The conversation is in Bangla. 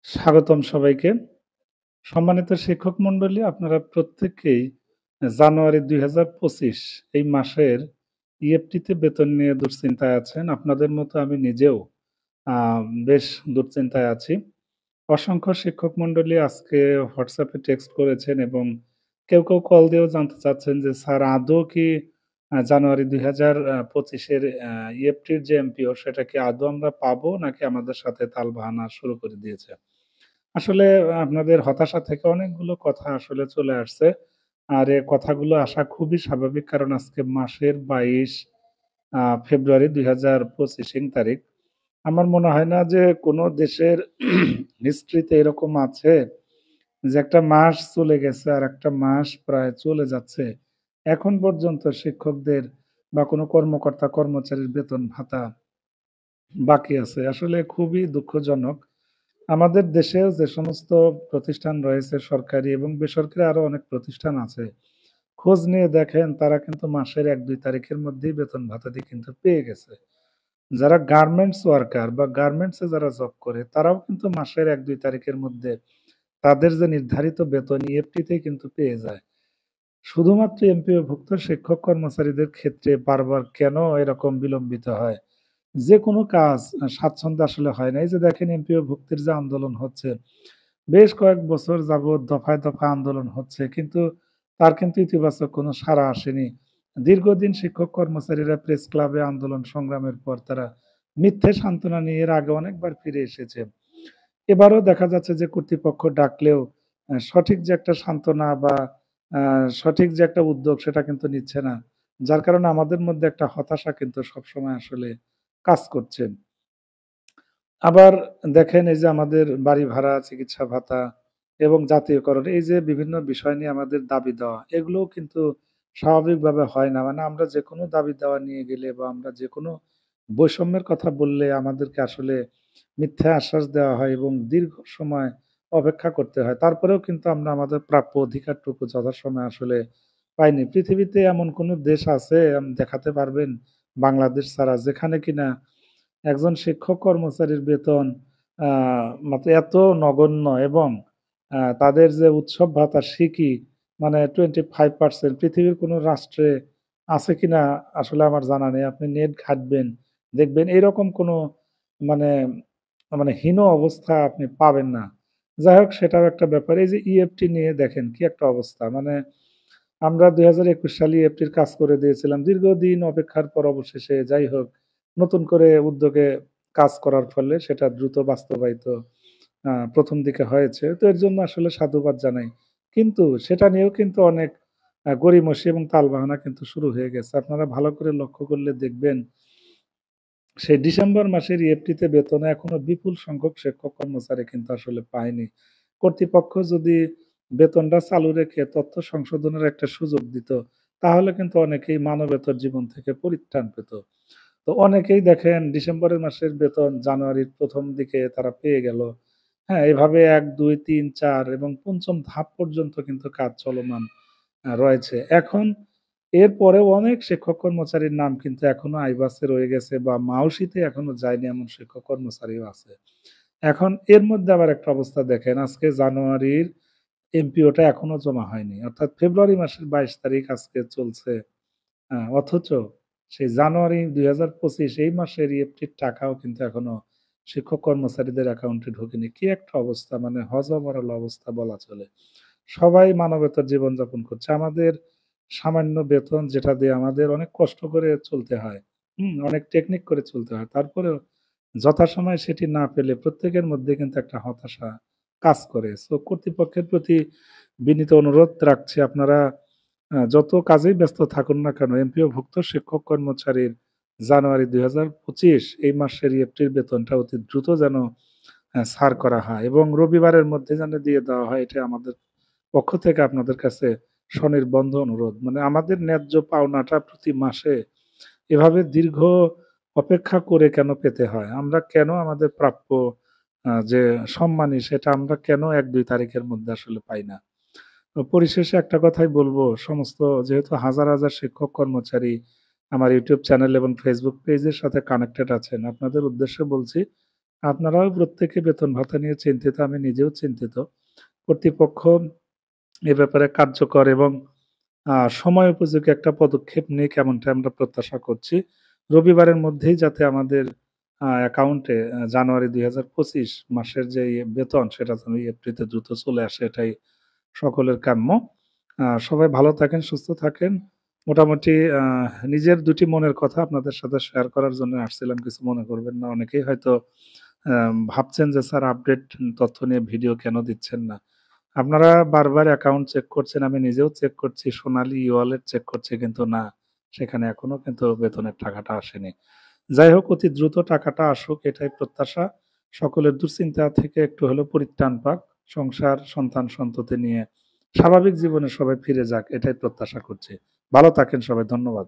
স্বাগতম সবাইকে। সম্মানিত শিক্ষক মণ্ডলী, আপনারা প্রত্যেকেই জানুয়ারি ২০২৫ এই মাসের ইএফটিতে বেতন নিয়ে দুশ্চিন্তায় আছেন। আপনাদের মতো আমি নিজেও আ বেশ দুশ্চিন্তায় আছি। অসংখ্য শিক্ষক মণ্ডলী আজকে হোয়াটসঅ্যাপে টেক্সট করেছেন এবং কেউ কল দিয়েও জানতে চাচ্ছেন যে, "স্যার আদৌ কি জানুয়ারি ২০২৫ এর ইএফটির যে এমপিও সেটা কি আদৌ আমরা পাবো নাকি আমাদের সাথে তালবাহানা শুরু করে দিয়েছে?" আসলে আপনাদের হতাশা থেকে অনেকগুলো কথা আসলে চলে আসছে। আর এ কথাগুলো আসা খুবই স্বাভাবিক। কারণ আজকে মাসের ২২ ফেব্রুয়ারি ২০২৫ তারিখ। আমার মনে হয় না যে কোনো দেশের হিস্ট্রিতে এরকম আছে যে একটা মাস চলে গেছে আর একটা মাস প্রায় চলে যাচ্ছে। এখন পর্যন্ত শিক্ষকদের বা কোনো কর্মকর্তা কর্মচারীর বেতন ভাতা বাকি আছে। আসলে খুবই দুঃখজনক। আমাদের দেশেও যে সমস্ত প্রতিষ্ঠান রয়েছে সরকারি এবং বেসরকারি আরো অনেক প্রতিষ্ঠান আছে। খোঁজ নিয়ে দেখেন তারা কিন্তু মাসের ১-২ তারিখের মধ্যেই বেতন ভাতাদি কিন্তু পেয়ে গেছে। যারা গার্মেন্টস ওয়ার্কার বা গার্মেন্টস এ যারা জব করে তারাও কিন্তু মাসের ১-২ তারিখের মধ্যে তাদের যে নির্ধারিত বেতন ইএফটিতেই কিন্তু পেয়ে যায়। শুধুমাত্র এমপিওভুক্ত শিক্ষক কর্মচারীদের ক্ষেত্রে বারবার কেন এরকম বিলম্বিত হয়? যেকোনো কাজ স্বাচ্ছন্দ্যে আসলে হয় না। এই যে দেখেন এমপিও ভুক্তির যে আন্দোলন হচ্ছে, বেশ কয়েক বছর যাবৎ দফায় আন্দোলন হচ্ছে। কিন্তু তার কিন্তু ইতিবাচক কোনো সাড়া আসেনি। দীর্ঘদিন শিক্ষক কর্মচারীরা প্রেস ক্লাবে আন্দোলন সংগ্রামের পর তারা মিথ্যে সান্ত্বনা নিয়ে এর আগে অনেকবার ফিরে এসেছে। এবারও দেখা যাচ্ছে যে কর্তৃপক্ষ ডাকলেও সঠিক যে একটা সান্ত্বনা বা আ সঠিক যে একটা উদ্যোগ সেটা কিন্তু নিচ্ছে না। যার কারণে আমাদের মধ্যে একটা হতাশা কিন্তু সবসময় আসলে কাজ করছে। আবার দেখেন এই যে আমাদের বাড়ি ভাড়া, চিকিৎসা ভাতা এবং জাতীয়করণ এই যে বিভিন্ন বিষয় নিয়ে আমাদের দাবি দেওয়া এগুলোও কিন্তু স্বাভাবিকভাবে হয় না। মানে আমরা যেকোনো দাবি দেওয়া নিয়ে গেলে বা আমরা যেকোনো বৈষম্যের কথা বললে আমাদেরকে আসলে মিথ্যা আশ্বাস দেওয়া হয় এবং দীর্ঘ সময় অপেক্ষা করতে হয়। তারপরেও কিন্তু আমরা আমাদের প্রাপ্য অধিকারটুকু যথাসময়ে আসলে পাইনি। পৃথিবীতে এমন কোনো দেশ আছে দেখাতে পারবেন বাংলাদেশ ছাড়া যেখানে কিনা একজন শিক্ষক কর্মচারীর বেতন আ মাত্র এত নগণ্য এবং তাদের যে উৎসব ভাতা সিকি মানে 25% পৃথিবীর কোনো রাষ্ট্রে আছে কিনা আসলে আমার জানা নেই। আপনি নেট ঘাঁটবেন, দেখবেন এরকম কোনো মানে মানে হীন অবস্থা আপনি পাবেন না। যাই হোক সেটাও একটা ব্যাপার। এই যে ইএফটি নিয়ে দেখেন কি একটা অবস্থা। মানে আমরা ২০২১ সালে ইএফটির কাজ করে দিয়েছিলাম। দীর্ঘদিন অপেক্ষার পর অবশেষে যাই হোক নতুন করে উদ্যোগে কাজ করার ফলে সেটা দ্রুত বাস্তবায়িত ১ম দিকে হয়েছে। তো এর জন্য আসলে সাধুবাদ জানাই। কিন্তু সেটা নিয়েও কিন্তু অনেক গড়িমসি এবং তালবাহানা কিন্তু শুরু হয়ে গেছে। আপনারা ভালো করে লক্ষ্য করলে দেখবেন সেই ডিসেম্বর মাসের ইএফটিতে বেতনে এখনো বিপুল সংখ্যক শিক্ষক কর্মচারী কিন্তু আসলে পায়নি। কর্তৃপক্ষ যদি বেতনটা চালু রেখে তথ্য সংশোধনের একটা সুযোগ দিত, তাহলে কিন্তু অনেকেই মানবেতর জীবন থেকে পরিত্রাণ পেত। তো অনেকেই দেখেন ডিসেম্বরের মাসের বেতন জানুয়ারির ১ম দিকে তারা পেয়ে গেল। হ্যাঁ? এভাবে ১, ২, ৩, ৪ এবং ৫ম ধাপ পর্যন্ত কিন্তু কাজ চলমান রয়েছে। এখন এরপরেও অনেক শিক্ষক কর্মচারীর নাম কিন্তু এখনো আইবাসে রয়ে গেছে বা মাউসিতে এখনো যায়নি এমন শিক্ষক কর্মচারীও আছে। এখন এর মধ্যে আবার একটা অবস্থা দেখেন, আজকে জানুয়ারির এমপিওটা এখনো জমা হয়নি। অর্থাৎ ফেব্রুয়ারি মাসের ২২ তারিখ আজকে চলছে। অথচ সেই জানুয়ারি ২০২৫ এই মাসের ইএফটির টাকাও কিন্তু এখনো শিক্ষক কর্মচারীদের অ্যাকাউন্টে ঢোকেনি। কি একটা অবস্থা মানে হযবরল অবস্থা বলা চলে। সবাই মানবেতর জীবনযাপন করছে। আমাদের সামান্য বেতন যেটা দিয়ে আমাদের অনেক কষ্ট করে চলতে হয়। অনেক টেকনিক করে চলতে হয়। তারপরেও যথাসময়ে সেটি না পেলে প্রত্যেকের মধ্যে কিন্তু একটা হতাশা কাজ করে। সো কর্তৃপক্ষের প্রতি বিনীত অনুরোধ রাখছি আপনারা যত কাজেই ব্যস্ত থাকুন না কেন এমপিওভুক্ত শিক্ষক কর্মচারীর জানুয়ারি ২০২৫ এই মাসের ইএফটির বেতনটা অতি দ্রুত যেন ছাড় করা হয় এবং রবিবারের মধ্যে যেন দিয়ে দেওয়া হয় এটা আমাদের পক্ষ থেকে আপনাদের কাছে স্বনির্বন্ধ অনুরোধ। মানে আমাদের ন্যায্য পাওনাটা প্রতি মাসে এভাবে দীর্ঘ অপেক্ষা করে কেন পেতে হয়? আমরা কেন আমাদের প্রাপ্য যে সম্মানী সেটা আমরা কেন ১-২ তারিখের মধ্যে আসলে পাই না? তো পরিশেষে একটা কথাই বলবো, সমস্ত যেহেতু হাজার শিক্ষক কর্মচারী আমার YouTube চ্যানেল এবং Facebook পেজের সাথে কানেক্টেড আছেন, আপনাদের উদ্দেশ্যে বলছি আপনারাও প্রত্যেকে বেতন ভাতা নিয়ে চিন্তিত, আমি নিজেও চিন্তিত। কর্তৃপক্ষ এ ব্যাপারে কার্যকর এবং সময় উপযোগী একটা পদক্ষেপ নিক এমনটা আমরা প্রত্যাশা করছি। রবিবারের মধ্যেই যাতে আমাদের অ্যাকাউন্টে জানুয়ারি ২০২৫ মাসের যে বেতন সেটা যেন এপ্রিলে দ্রুত চলে আসে এটাই সকলের কাম্য। সবাই ভালো থাকেন, সুস্থ থাকেন। মোটামুটি নিজের ২ টি মনের কথা আপনাদের সাথে শেয়ার করার জন্য আসছিলাম, কিছু মনে করবেন না। অনেকেই হয়তো ভাবছেন যে স্যার আপডেট তথ্য নিয়ে ভিডিও কেন দিচ্ছেন না? আপনারা বারবার অ্যাকাউন্ট চেক করছেন, আমি নিজেও চেক করছি, সোনালী ই-ওয়ালেট চেক করছি কিন্তু না, সেখানে এখনো কিন্তু বেতনের টাকাটা আসেনি। যাই হোক অতি দ্রুত টাকাটা আসুক এটাই প্রত্যাশা। সকলের দুশ্চিন্তা থেকে একটু হলেও পরিত্রাণ পাক। সংসার, সন্তান-সন্ততি নিয়ে স্বাভাবিক জীবনে সবাই ফিরে যাক এটাই প্রত্যাশা করছি। ভালো থাকেন সবাই। ধন্যবাদ।